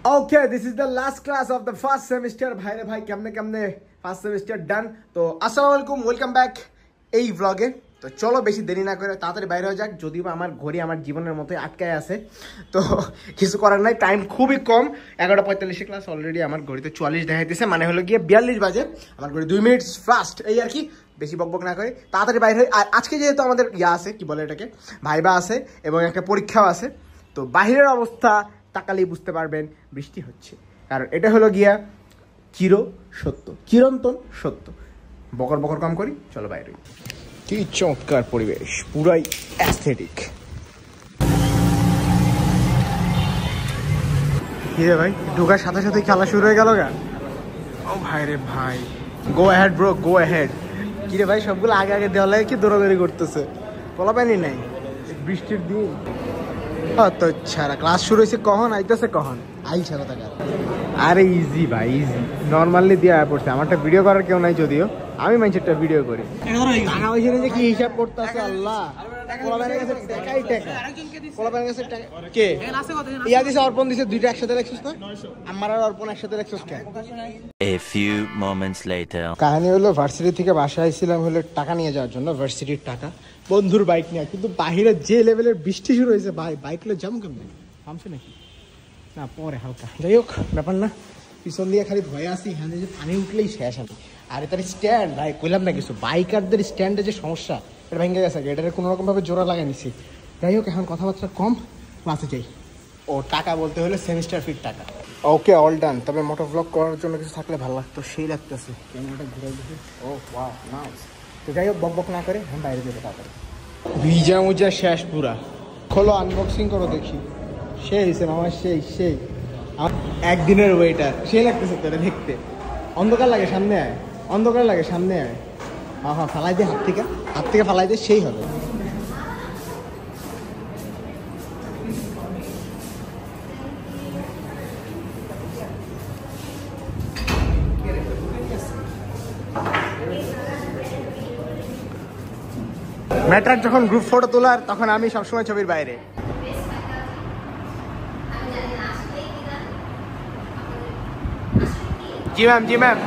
Okay, this is the last class of the first semester. ভাইরে ভাই কেমনে কেমনে ফার্স্ট সেমিস্টার ডান। তো আসসালামু আলাইকুম, ওয়েলকাম ব্যাক এই ব্লগে। তো চলো বেশি দেরি না করে তাড়াতাড়ি বাইরে হয়ে যাক, যদিও আমার ঘড়ি আমার জীবনের মতোই আটকায় আছে। তো কিছু করার নাই, টাইম খুবই কম। 11:45 ক্লাস, অলরেডি আমার ঘড়িতে 44 দেখাইতেছে, মানে হলো গিয়ে 42 বাজে। আমার ঘড়ি 2 মিনিট ফাস্ট, এই আর কি। বেশি বকবক না করে তাড়াতাড়ি বাইরে হয়। আর আজকে যেহেতু আমাদের আছে, কি বলে এটাকে, ভাইবা আছে এবং একটা পরীক্ষাও আছে। তো বাহিরের অবস্থা তাকালেই বুঝতে পারবেন বৃষ্টি হচ্ছে, কারণ এটা হলো গিয়া চিরন্তন সত্য। বকর বকর কম করি, চলো বাইরে। কি চমৎকার পরিবেশ, পুরাই অ্যাস্থেটিক। কি রে ভাই, ঢোকার সাথে সাথে খেলা শুরু হয়ে গেল গা। ও ভাই রে ভাই, go ahead bro, go ahead. কি রে ভাই, সবগুলো আগে আগে দেওয়া লাগে, কি দৌড়াদৌড়ি করতেছে, পোলাপানি নাই, বৃষ্টির দিন। তো ছাড়া ক্লাস শুরু হয়েছে কখন, আইতেছে কখন, আই ছাড়া থাকার। আরে ইজি ভাই, ইজি, নর্মালি দিয়ে পড়ছে। আমারটা ভিডিও করার কেউ নাই, যদিও আমি মাইন্ডসেটটা ভিডিও করি। টাকা পয়সা যে কি হিসাব করতেছে আল্লাহ। অর্পণ দিছে দুইটা একসাথে লেখছিস না, আমার আর অর্পণ একসাথে লেখছিস কেন? কাহিনী হলো, ভার্সিটি থেকে বাসায় আইছিলাম হলো টাকা নিয়ে যাওয়ার জন্য, ভার্সিটির টাকা, বন্ধুর বাইক নিয়ে। কিন্তু বাহিরে যে লেভেলের বৃষ্টি শুরু হয়েছে ভাই, বাইক লো যাবো কেমন, থামছে নাকি না পরে হালকা, যাই হোক ব্যাপার না। পিছন দিয়ে খালি ভয়ে আসি, হ্যাঁ যে পানি উঠলেই শেষ আমি। আর তার স্ট্যান্ড ভাই কইলাম না কিছু, বাইকারদের স্ট্যান্ডে যে সমস্যা, এটা ভেঙে গেছে, এটার কোনো রকমভাবে জোড়া লাগাই নিছি। যাই হোক এখন কথাবার্তা কম, ক্লাসে যাই। ও টাকা বলতে হলে সেমিস্টার ফির টাকা। ওকে, অল ডান। তবে মোটো ব্লগ করার জন্য কিছু থাকলে ভালো লাগতো, সেই লাগতেছে। ক্যামেরাটা ঘুরে দিতে। ও ওয়াও নাইস। তো যাই হোক, বক বক না করে আমি বাইরে যাবো তাড়াতাড়ি। ভিজা মুজা শেষ পুরা। খোলো, আনবক্সিং করো দেখি। সেই হয়েছে মামা, সেই আমার একদিনের ওয়েটার, সেই লাগতেছে তোরা দেখতে। অন্ধকার লাগে সামনে আয়, অন্ধকার লাগে সামনে আয়। হ্যাঁ ফালাই দে, হাত থেকে ফালাই দে, সেই হবে। ম্যাট্রাক যখন গ্রুপ ফটো তোলার, তখন আমি সবসময় ছবির বাইরে। জি ম্যাম, জি ম্যাম।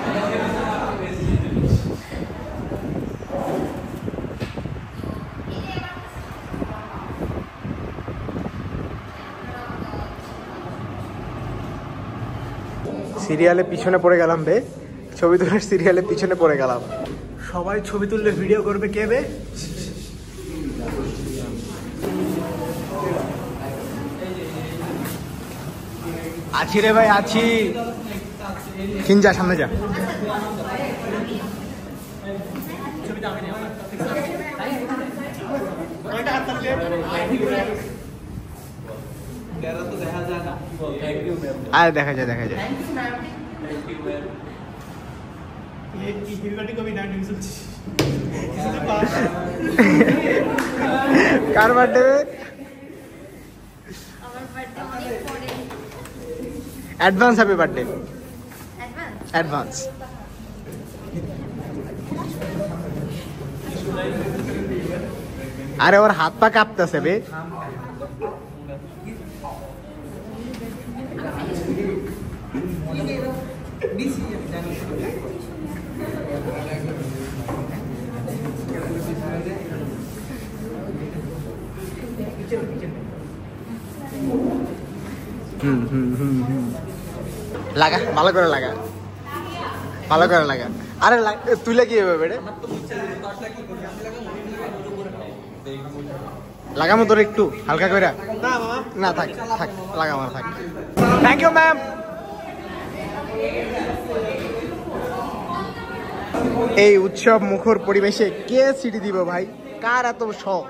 সিরিয়ালে পিছনে পড়ে গেলাম বে, ছবি তোলার সিরিয়ালে পিছনে পড়ে গেলাম। সবাই ছবি তুললে ভিডিও করবে কে বে? আছি রে ভাই, আছি। যা সামনে যা। আরে দেখা যায়। কার birthday? Advance happy birthday. Advance. আরে ওর হাত পা কাঁপতেছে বে। লাগা, ভালো করে লাগা। আরে তুই লাগিয়ে বেড়ে লাগামো তোর একটু হালকা করে। না থাক লাগামো, থাক। Thank you ma'am. এই উৎসব মুখর পরিবেশে কে সিটি দিব ভাই? কার এত শখ?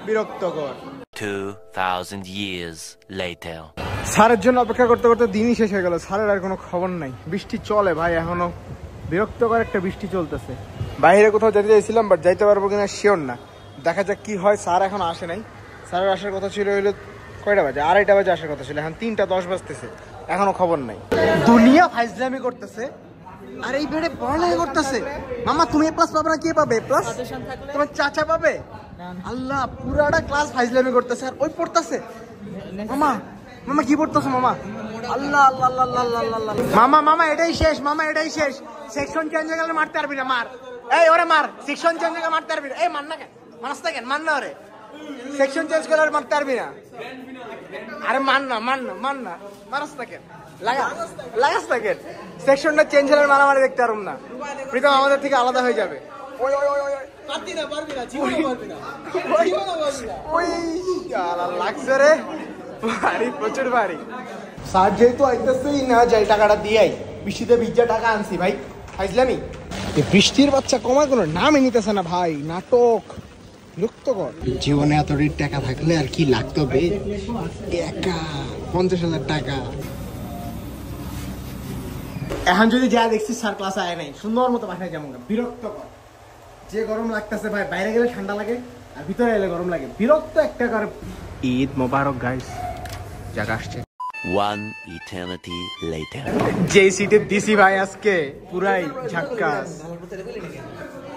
বিরক্তকর। 2000 years later. স্যারের জন্য অপেক্ষা করতে করতে দিনই শেষ হয়ে গেল, স্যারের আর কোনো খবর নাই। বৃষ্টি চলে ভাই এখনো, বিরক্তকর একটা বৃষ্টি চলতেছে। বাইরে কোথাও যেতে চাইছিলাম, বাট যাইতে পারবো কিনা শিওর না, দেখা যাক কি হয়। স্যার এখন আসে নাই, স্যারের আসার কথা ছিল হইলো কয়টা বাজে, 2:30 বাজে আসার কথা ছিল, এখন 3:10 বাজতেছে, এখনো খবর নাই। দুনিয়া ফাইজলামি করতেছে, আর এই বেড়ে পড়ালেখা করতেছে। মামা তুমি এ প্লাস পাবে না, কে পাবে প্লাস? তোমার চাচা পাবে। আল্লাহ, পুরাটা ক্লাস ফাইজলামি করতেছে আর ওই পড়তেছে। মামা মামা কি পড়তেছো মামা? আল্লাহ আল্লাহ আল্লাহ আল্লাহ আল্লাহ। মামা মামা এটাই শেষ, মামা এটাই শেষ। সেকশন চেঞ্জ হয়ে গেলে মারতে পারবি না, মার। এই ওরে মার, সেকশন চেঞ্জ হয়ে গেলে মারতে পারবি না। এই মার না কেন, মারস না কেন, মার না ওরে। সেকশন চেঞ্জ করলে আর মারতে পারবি না। আরে মান না মান না মান না, মারস না কেন, লাগাস না কেন। সেকশনটা চেঞ্জ হলে মারামারি দেখতে পারুম না, প্রীতম আমাদের থেকে আলাদা হয়ে যাবে। ওই ওই ওই ওই পারবি না, পারবি না, জীবনে পারবি না, জীবনে পারবি না। ওই আলা লাগছে রে, ভারী প্রচুর ভারী। স্যার যেহেতু আইতেছেই না, যাই টাকাটা দিয়াই। বৃষ্টিতে ভিজা টাকা আনছি ভাই, ফাইজলামি। এই বৃষ্টির বাচ্চা কমায় কোনো নামই নিতেছে না ভাই, নাটক বিরক্তকর। জীবনে এত টাকা থাকলে আর কি লাগতো বে, টাকা 50,000 টাকা। এখন যদি যা দেখছি স্যার ক্লাসে আয় নাই, সুন্দর মতো বাসায় যেমন বিরক্তকর। যে গরম লাগতেছে ভাই, বাইরে গেলে ঠান্ডা লাগে আর ভিতরে এলে গরম লাগে, বিরক্ত একটা করে। ঈদ মোবারক গাইস, জায়গা আসছে। One eternity later. যে সিটে দিছি ভাই আজকে পুরাই ঝাক্কাস।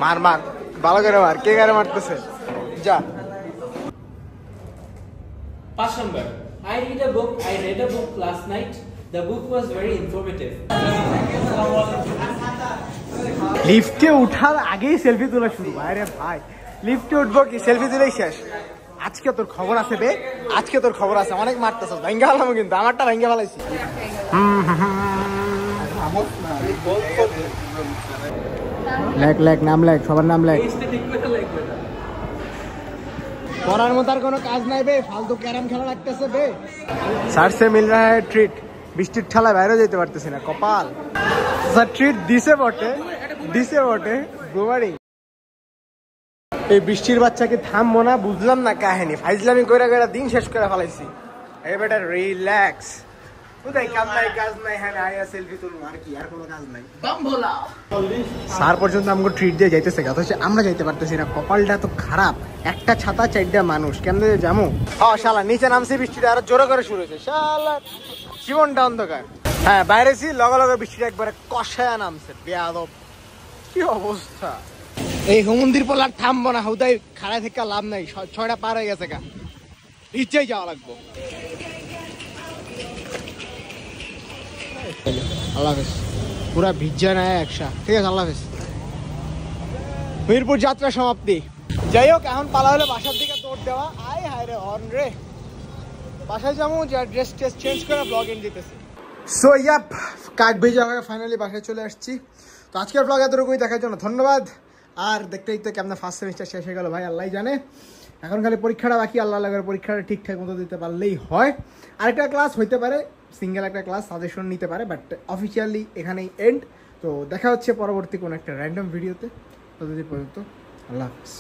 মার মার, ভালো করে মার। কে গারে মারতেছে, যা। 5 number. I read a book last night. The book was very informative. লিফটে উঠার আগেই সেলফি তোলা শুরু। আরে ভাই লিফটে উঠবো কি, সেলফি দিলেই শেষ। আজকে তোর খবর আছে বে, আজকে তোর খবর আছে। অনেক মারতেছ, ভাঙ্গা ফেলাম কিন্তু, আমারটা ভাঙ্গা ফেলাইছি। লেখ লেখ, নাম লেখ, সবার নাম লেখ। পড়ার মতো আর কোনো কাজ নাই বে, ফালতু ক্যারাম খেলা লাগতেছে বে। স্যার সে মিল রা হ্যায় ট্রিট। বৃষ্টির ঠালায় বাইরে যেতে পারতেছি না, কপাল। স্যার ট্রিট দিছে বটে, দিছে বটে গোবারি। এই বৃষ্টির বাচ্চাকে থামবো না, বুঝলাম না কাহিনী। ফাইজলামি কইরা কইরা দিন শেষ করে ফেলাইছি। এই বেটা রিল্যাক্স, কোথায় কাজ নাই, কাজ নাই, হ্যাঁ আয়া সেলফি তুলবো, আর কি, আর কোনো কাজ নাই। স্যার পর্যন্ত আমাকে ট্রিট দিয়ে যাইতেছে, অথচ আমরা যাইতে পারতেছি না। কপালটা তো খারাপ, একটা ছাতা 4টা মানুষ, কেমনে যাবো। হ্যাঁ শালা নিচে নামছি, বৃষ্টিটা আরো জোরে করে শুরু হয়েছে, শালা জীবনটা অন্ধকার। হ্যাঁ বাইরেছি, লগে লগে বৃষ্টিটা একবারে কষায়া নামছে, বেয়াদব কি অবস্থা। এই হুমন্দির পোলার থামবো না, হুদাই খাড়ায় থেকে লাভ নাই, 6টা পার হয়ে গেছে গা, ইচ্ছাই যাওয়া লাগবো। আল্লাহ হাফেজ, পুরা ভিজা নেয় একসা, ঠিক আছে আল্লাহ হাফেজ। মিরপুর যাত্রা সমাপ্তি। যাই হোক, এখন পালা হলে বাসার দিকে দৌড় দেওয়া। আয় হায় রে হর্ন রে, বাসায় যাবো, যা ড্রেস টেস চেঞ্জ করে ব্লগ এন্ড দিতেছি। সো ইয়াপ, কাক ভেজা হয়ে ফাইনালি বাসায় চলে আসছি। তো আজকের ব্লগ এতটুকুই, দেখার জন্য ধন্যবাদ। আর দেখতে দেখতে কেমন ফার্স্ট সেমিস্টার শেষ হয়ে গেল ভাই, আল্লাহ জানে। এখন খালি পরীক্ষাটা বাকি, আল্লাহ আল্লাহর পরীক্ষাটা ঠিকঠাক মতো দিতে পারলেই হয়। আরেকটা ক্লাস হইতে পারে, সিঙ্গেল একটা ক্লাস সাজেশন নিতে পারে, বাট অফিসিয়ালি এখানেই এন্ড। তো দেখা হচ্ছে পরবর্তী কোনো একটা র্যান্ডম ভিডিওতে। ততদিন পর্যন্ত আল্লাহ হাফিজ।